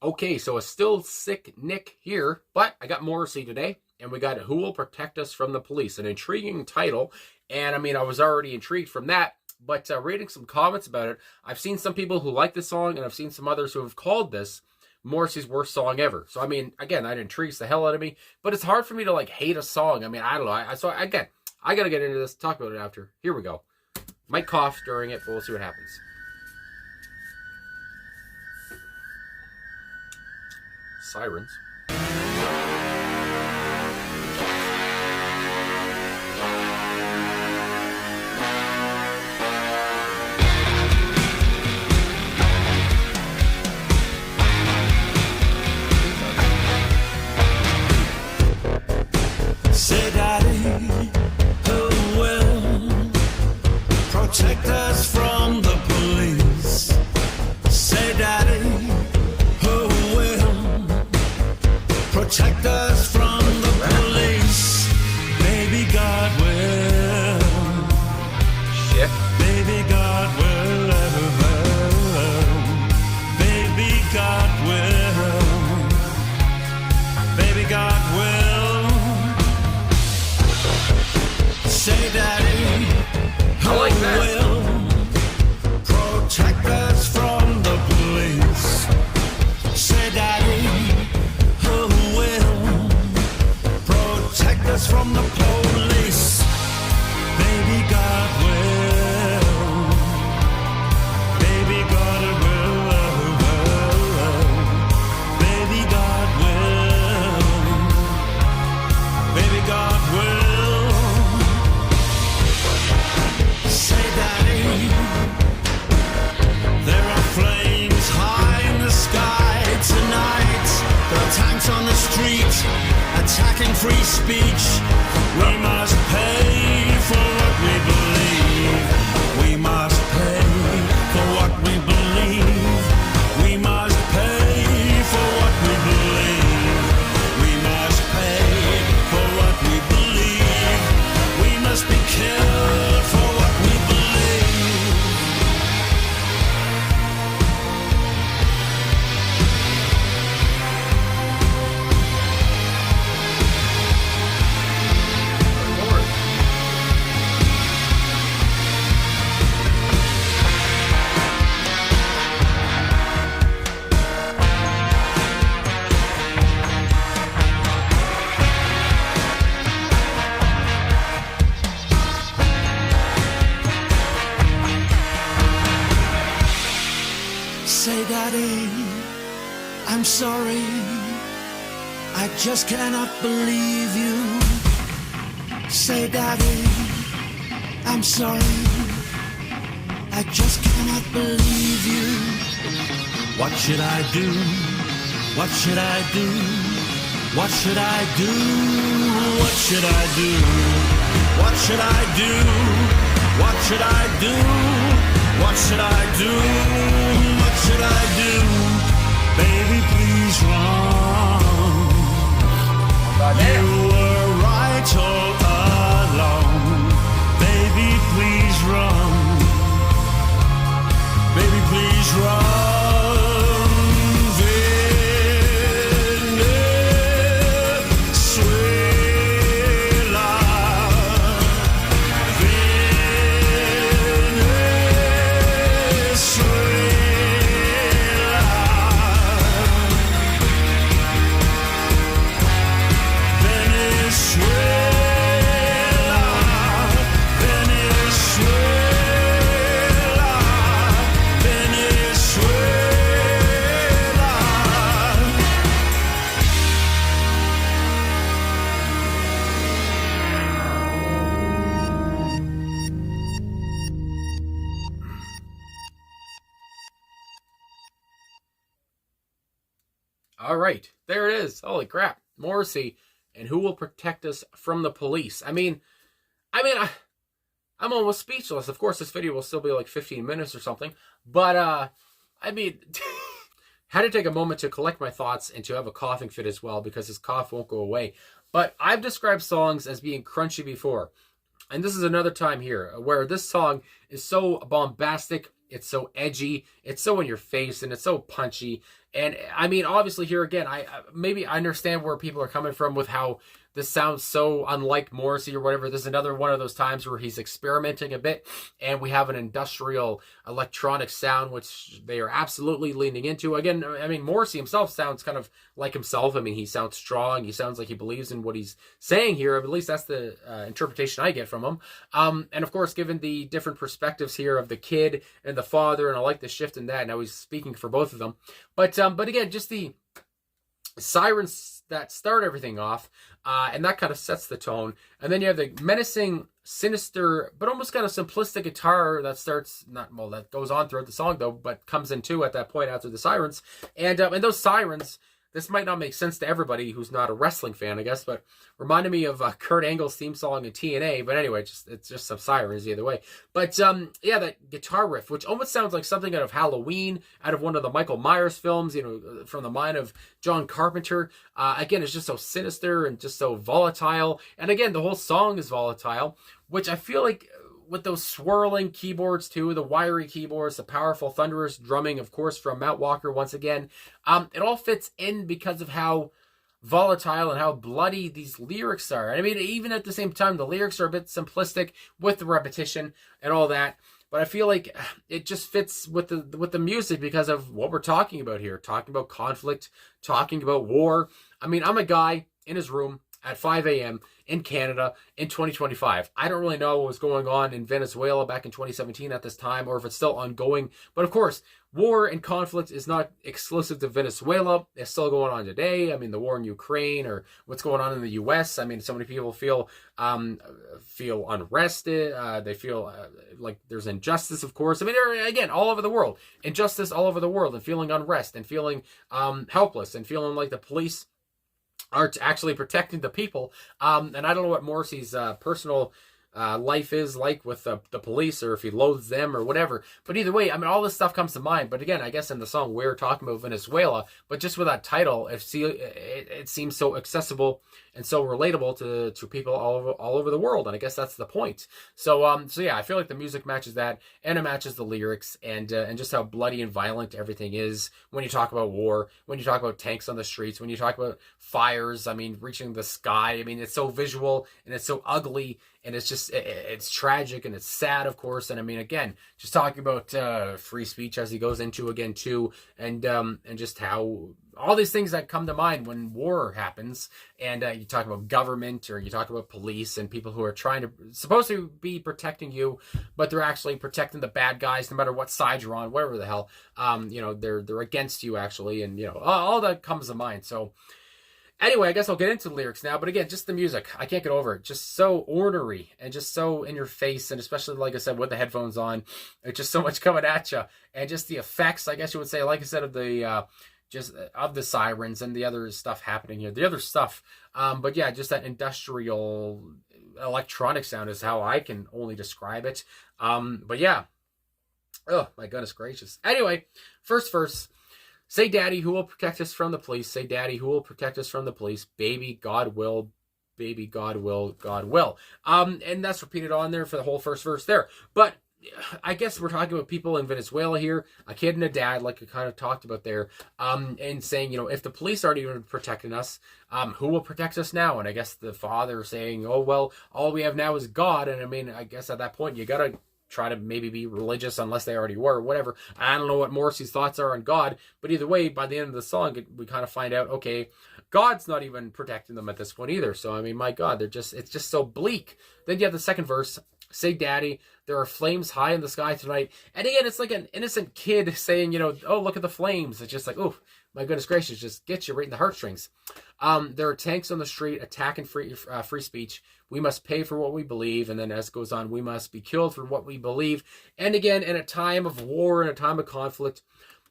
Okay, so a still sick Nick here, but I got Morrissey today, and we got Who Will Protect Us from the Police, an intriguing title. And I mean, I was already intrigued from that, but reading some comments about it, I've seen some people who like this song, and I've seen some others who have called this Morrissey's worst song ever. So I mean, again, that intrigues the hell out of me, but it's hard for me to like hate a song. I mean, I don't know. So again, I gotta get into this, talk about it after. Here we go. Might cough during it, but we'll see what happens. Sirens. Say, Daddy, who will protect us from the police? Say, Daddy, who will protect us from the police? Baby, God will. Shit. Baby, God will. Baby, God will. Baby, God will. Say, Daddy, who I like that. will protect us from the police? Say, Daddy, who will protect us from the police? Baby, God will. Baby, God will. Baby, God will. Baby, God will. Say, Daddy, there are flames high in the sky tonight. There are tanks on the street attacking free speech. We must pay for what we believe. We must pay for what we believe. We must pay for what we believe. We must pay for what we believe. We must be killed for what we believe. Say, Daddy, I'm sorry. I just cannot believe you. Say, Daddy, I'm sorry. I just cannot believe you. What should I do? What should I do? What should I do? What should I do? What should I do? What should I do? What should I do? What should I do? Baby, please run. You were right all along. Baby, please run. Baby, please run. All right, there it is. Holy crap. Morrissey and Who Will Protect Us from the Police. I'm almost speechless. Of course, this video will still be like 15 minutes or something. But, had to take a moment to collect my thoughts and to have a coughing fit as well because his cough won't go away. But I've described songs as being crunchy before. And this is another time here where this song is so bombastic It's so edgy. It's so in your face, and it's so punchy. And I mean, obviously, here again, maybe I understand where people are coming from with how this sounds so unlike Morrissey or whatever. This is another one of those times where he's experimenting a bit, and we have an industrial electronic sound, which they are absolutely leaning into. Again, I mean, Morrissey himself sounds kind of like himself. I mean, he sounds strong. He sounds like he believes in what he's saying here. At least that's the interpretation I get from him. And of course, given the different perspectives here of the kid and the father, and I like the shift in that. Now he's speaking for both of them. But again, just the sirens that start everything off, and that kind of sets the tone. And then you have the menacing, sinister, but almost kind of simplistic guitar that starts, that goes on throughout the song though, but comes in too at that point after the sirens. And those sirens, this might not make sense to everybody who's not a wrestling fan, I guess, but reminded me of Kurt Angle's theme song in TNA. But anyway, it's just some sirens either way. But yeah, that guitar riff, which almost sounds like something out of Halloween, out of one of the Michael Myers films, from the mind of John Carpenter. Again, it's just so sinister and just so volatile. And again, the whole song is volatile, which I feel like with those swirling keyboards too, the wiry keyboards, the powerful thunderous drumming, of course, from Matt Walker once again, it all fits in because of how volatile and how bloody these lyrics are. I mean, even at the same time, the lyrics are a bit simplistic with the repetition and all that, but I feel like it just fits with the music because of what we're talking about here, talking about conflict, talking about war. I mean, I'm a guy in his room at 5 a.m. in Canada in 2025. I don't really know what was going on in Venezuela back in 2017 at this time, or if it's still ongoing. But of course, war and conflict is not exclusive to Venezuela. It's still going on today. I mean, the war in Ukraine, or what's going on in the U.S. I mean, so many people feel unrested. They feel like there's injustice, of course. I mean, again, all over the world. Injustice all over the world, and feeling unrest, and feeling helpless, and feeling like the police are actually protecting the people. And I don't know what Morrissey's personal life is like with the police, or if he loathes them or whatever. But either way, I mean, all this stuff comes to mind. But again, I guess in the song, we're talking about Venezuela. But just with that title, it seems so accessible and so relatable to people all over the world. And I guess that's the point. So yeah, I feel like the music matches that, and it matches the lyrics, and just how bloody and violent everything is when you talk about war, when you talk about tanks on the streets, when you talk about fires, I mean, reaching the sky. I mean, it's so visual and it's so ugly, and it's just, it's tragic and it's sad, of course. And I mean, again, just talking about free speech as he goes into again too, and just how all these things that come to mind when war happens, and you talk about government, or you talk about police and people who are supposed to be protecting you, but they're actually protecting the bad guys, no matter what side you're on, whatever the hell, they're against you actually, and all that comes to mind. So anyway, I guess I'll get into the lyrics now. But again, just the music, I can't get over it. Just so ornery and just so in your face, and especially, like I said, with the headphones on, it's just so much coming at you, and just the effects, I guess you would say, like I said, of the sirens and the other stuff happening here, the other stuff. But yeah, just that industrial electronic sound is how I can only describe it. But yeah, oh my goodness gracious. Anyway, first verse. Say, Daddy, who will protect us from the police? Say, Daddy, who will protect us from the police? Baby, God will. Baby, God will. God will. And that's repeated on there for the whole first verse there. But I guess we're talking about people in Venezuela here, a kid and a dad, like I kind of talked about there, and saying, if the police aren't even protecting us, who will protect us now? And I guess the father saying, oh, well, all we have now is God. And I mean, I guess at that point, you got to try to maybe be religious, unless they already were, whatever. I don't know what Morrissey's thoughts are on God, but either way, by the end of the song, we kind of find out, okay, God's not even protecting them at this point either. So, I mean, my God, it's just so bleak. Then you have the second verse. Say, Daddy, there are flames high in the sky tonight. And again, it's like an innocent kid saying, oh, look at the flames. It's just like, oh, my goodness gracious, just gets you right in the heartstrings. There are tanks on the street attacking free speech. We must pay for what we believe. And then as it goes on, we must be killed for what we believe. And again, in a time of war, in a time of conflict,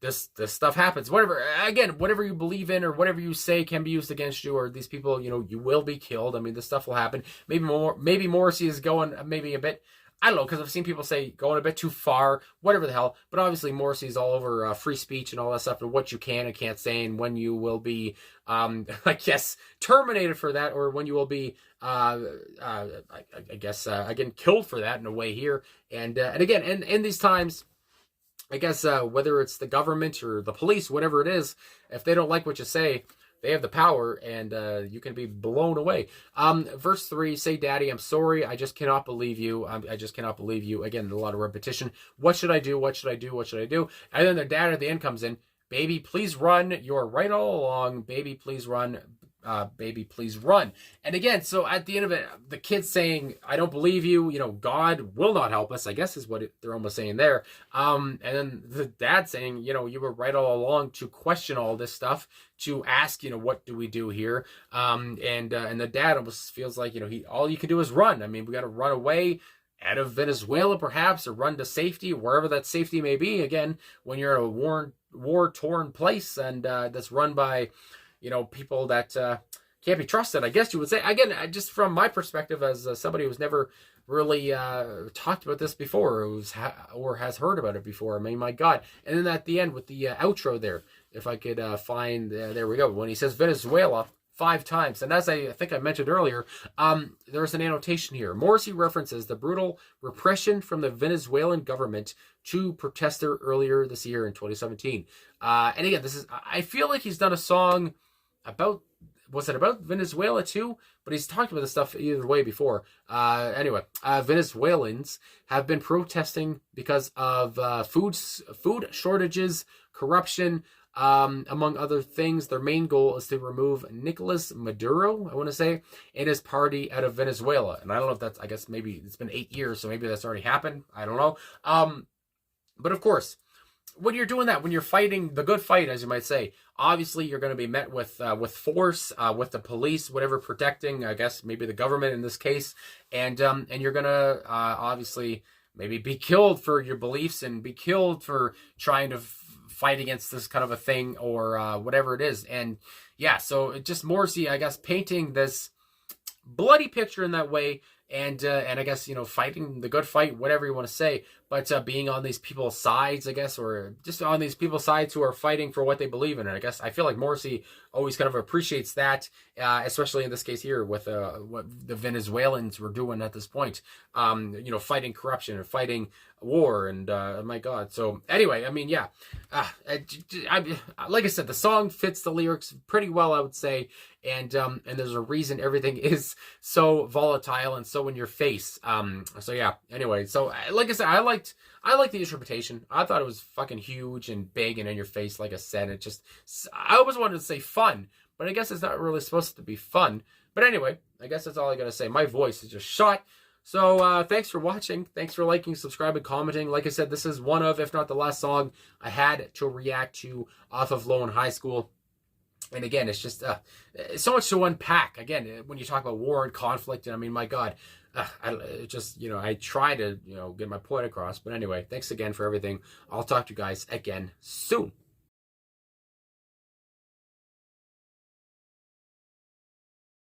this stuff happens. Whatever you believe in, or whatever you say can be used against you, or these people, you will be killed. I mean, this stuff will happen. Maybe Morrissey is going maybe a bit, I don't know, because I've seen people say going a bit too far, whatever the hell. But obviously Morrissey's all over free speech and all that stuff, and what you can and can't say, and when you will be, I guess, terminated for that, or when you will be, I guess, again, killed for that in a way here. And again, in these times, I guess whether it's the government or the police, whatever it is, if they don't like what you say, they have the power, and you can be blown away. Verse 3, say, Daddy, I'm sorry. I just cannot believe you. I just cannot believe you. Again, a lot of repetition. What should I do? What should I do? What should I do? And then the dad at the end comes in. Baby, please run. You're right all along. Baby, please run. Baby, please run. And again, so at the end of it, the kid's saying, I don't believe you. You know, God will not help us, I guess is what they're almost saying there. And then the dad saying, you know, you were right all along to question all this stuff, to ask, you know, what do we do here? And the dad almost feels like, you know, all you can do is run. I mean, we got to run away out of Venezuela, perhaps, or run to safety, wherever that safety may be. Again, when you're in a war-torn place, and that's run by, you know, people that can't be trusted, I guess you would say. Again, just from my perspective as somebody who's never really talked about this before, or has heard about it before. I mean, my God. And then at the end with the outro there, if I could find, there we go, when he says Venezuela 5 times. And as I think I mentioned earlier, there's an annotation here. Morrissey references the brutal repression from the Venezuelan government to protester earlier this year in 2017. And again, I feel like he's done a song about, was it about Venezuela too? But he's talked about this stuff either way before. Anyway, Venezuelans have been protesting because of food shortages, corruption, among other things. Their main goal is to remove Nicolas Maduro, I want to say, and his party out of Venezuela. And I don't know if that's, I guess maybe it's been 8 years, so maybe that's already happened. I don't know. But of course, when you're doing that, when you're fighting the good fight, as you might say, obviously you're going to be met with force, with the police, whatever, protecting, I guess, maybe the government in this case. And you're going to obviously maybe be killed for your beliefs, and be killed for trying to fight against this kind of a thing, or whatever it is. And yeah, so it just Morrissey, I guess, painting this bloody picture in that way, and I guess, you know, fighting the good fight, whatever you want to say, but being on these people's sides, I guess, or just on these people's sides who are fighting for what they believe in. And I guess I feel like Morrissey always kind of appreciates that, especially in this case here with what the Venezuelans were doing at this point, you know, fighting corruption and fighting war, and my God. So anyway, I mean, yeah, like I said, the song fits the lyrics pretty well, I would say, and there's a reason everything is so volatile and so in your face. So yeah, anyway, so like I said, I liked the interpretation. I thought it was fucking huge and big and in your face, like I said. It just, I always wanted to say fun, but I guess it's not really supposed to be fun. But anyway, I guess that's all I gotta say. My voice is just shot. So thanks for watching. Thanks for liking, subscribing, commenting. Like I said, this is one of, if not the last song I had to react to off of Low and High School. And again, it's just so much to unpack. Again, when you talk about war and conflict, and I mean, my God, I try to, get my point across. But anyway, thanks again for everything. I'll talk to you guys again soon.